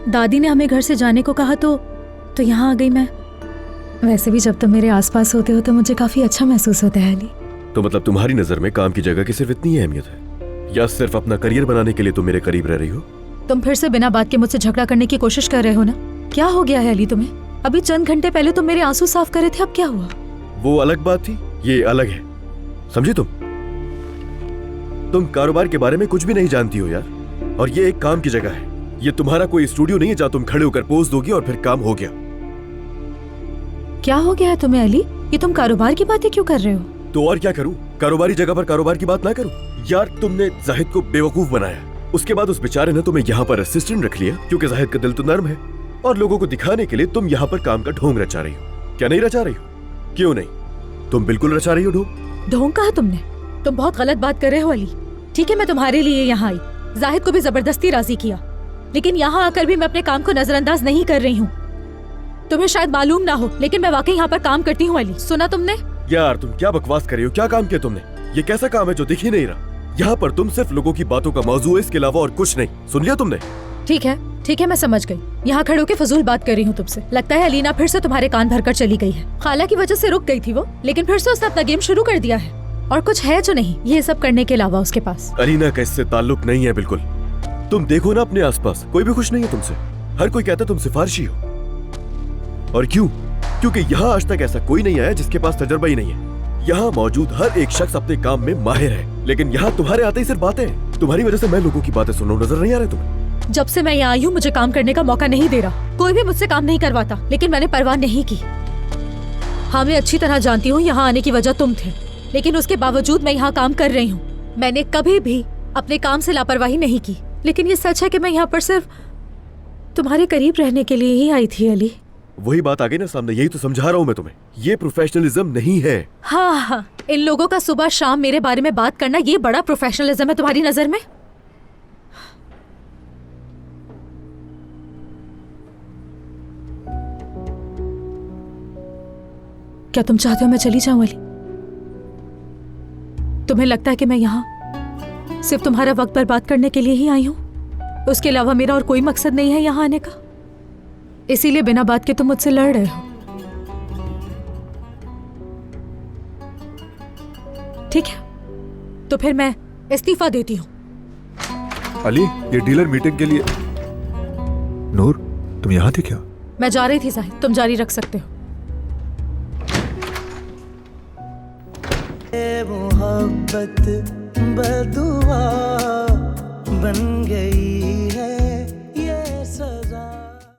दादी ने हमें घर से जाने को कहा तो यहाँ आ गई मैं। वैसे भी जब तुम मेरे आसपास होते हो तो मुझे काफी अच्छा महसूस होता है अली। तो मतलब तुम्हारी नजर में काम की जगह की सिर्फ इतनी अहमियत है, या सिर्फ अपना करियर बनाने के लिए तुम मेरे करीब रह रही हो? तुम फिर से बिना बात के मुझसे झगड़ा करने की कोशिश कर रहे हो ना? क्या हो गया है अली तुम्हें? अभी चंद घंटे पहले तुम मेरे आंसू साफ कर रहे थे, अब क्या हुआ? वो अलग बात थी, ये अलग है, समझी तुम कारोबार के बारे में कुछ भी नहीं जानती हो यार। और ये एक काम की जगह है, ये तुम्हारा कोई स्टूडियो नहीं है जहाँ तुम खड़े होकर पोज दोगी और फिर काम हो गया। क्या हो गया है तुम्हें अली? ये तुम कारोबार की बातें क्यों कर रहे हो? तो और क्या करूं, कारोबारी जगह पर कारोबार की बात ना करूं? यार तुमने जाहिद को बेवकूफ बनाया, उसके बाद उस बेचारे ने तुम्हें यहाँ पर असिस्टेंट रख लिया क्योंकि जाहिद का दिल तो नर्म है, और लोगों को दिखाने के लिए तुम यहाँ पर काम का ढोंग रचा रही हो। क्या नहीं रचा रही हो? क्यों नहीं, तुम बिल्कुल रचा रही हो ढोंग। ढोंग कहा तुमने? तुम बहुत गलत बात कर रहे हो अली। ठीक है, मैं तुम्हारे लिए यहाँ आई, जाहिद को भी जबरदस्ती राजी किया, लेकिन यहाँ आकर भी मैं अपने काम को नजरअंदाज नहीं कर रही हूँ। तुम्हें शायद मालूम ना हो, लेकिन मैं वाकई यहाँ पर काम करती हूँ अली। सुना तुमने? यार तुम क्या बकवास कर रही हो? क्या काम किया तुमने? ये कैसा काम है जो दिख ही नहीं रहा? यहाँ पर तुम सिर्फ लोगों की बातों का मौजू है, इसके अलावा और कुछ नहीं। सुन लिया तुमने? ठीक है, मैं समझ गई। यहाँ खड़े होकर फजूल बात कर रही हूँ तुमसे। लगता है अलीना फिर से तुम्हारे कान भरकर चली गई है। खाला की वजह से रुक गई थी वो, लेकिन फिर से उसने अपना गेम शुरू कर दिया है, और कुछ है जो नहीं ये सब करने के अलावा उसके पास। अलीना का इससे ताल्लुक नहीं है बिल्कुल। तुम देखो ना अपने आसपास, कोई भी खुश नहीं है तुमसे। हर कोई कहता है तुम सिफारिशी हो। और क्यों? क्योंकि यहाँ आज तक ऐसा कोई नहीं आया जिसके पास तजर्बा ही नहीं है। यहाँ मौजूद हर एक शख्स अपने काम में माहिर है, लेकिन यहाँ तुम्हारे आते ही सिर्फ बातें हैं। तुम्हारी वजह से मैं लोगों की बातें सुन रहा हूं, नजर नहीं आ रहा तुम्हें? जब से मैं यहाँ आई हूँ मुझे काम करने का मौका नहीं दे रहा। कोई भी मुझसे काम नहीं करवाता, लेकिन मैंने परवाह नहीं की। हाँ, मैं अच्छी तरह जानती हूँ यहाँ आने की वजह तुम थे, लेकिन उसके बावजूद मैं यहाँ काम कर रही हूँ। मैंने कभी भी अपने काम से लापरवाही नहीं की, लेकिन ये सच है कि मैं यहाँ पर सिर्फ तुम्हारे करीब रहने के लिए ही आई थी अली। वही बात आ गई ना सामने, यही तो समझा रहा हूँ मैं तुम्हें। ये प्रोफेशनलिज्म नहीं है। हाँ, इन लोगों का सुबह शाम मेरे बारे में बात करना ये बड़ा प्रोफेशनलिज्म है तुम्हारी नजर में? क्या तुम चाहते हो मैं चली जाऊं अली? तुम्हें लगता है कि मैं यहाँ सिर्फ तुम्हारा वक्त बर्बाद करने के लिए ही आई हूँ? उसके अलावा मेरा और कोई मकसद नहीं है यहाँ आने का। इसीलिए बिना बात के तुम मुझसे लड़ रहे हो। ठीक है, तो फिर मैं इस्तीफा देती हूँ। अली, ये डीलर मीटिंग के लिए। नूर, तुम यहाँ थी क्या? मैं जा रही थी जाहिद, तुम जारी रख सकते हो। मोहब्बत बदुआ बन गई है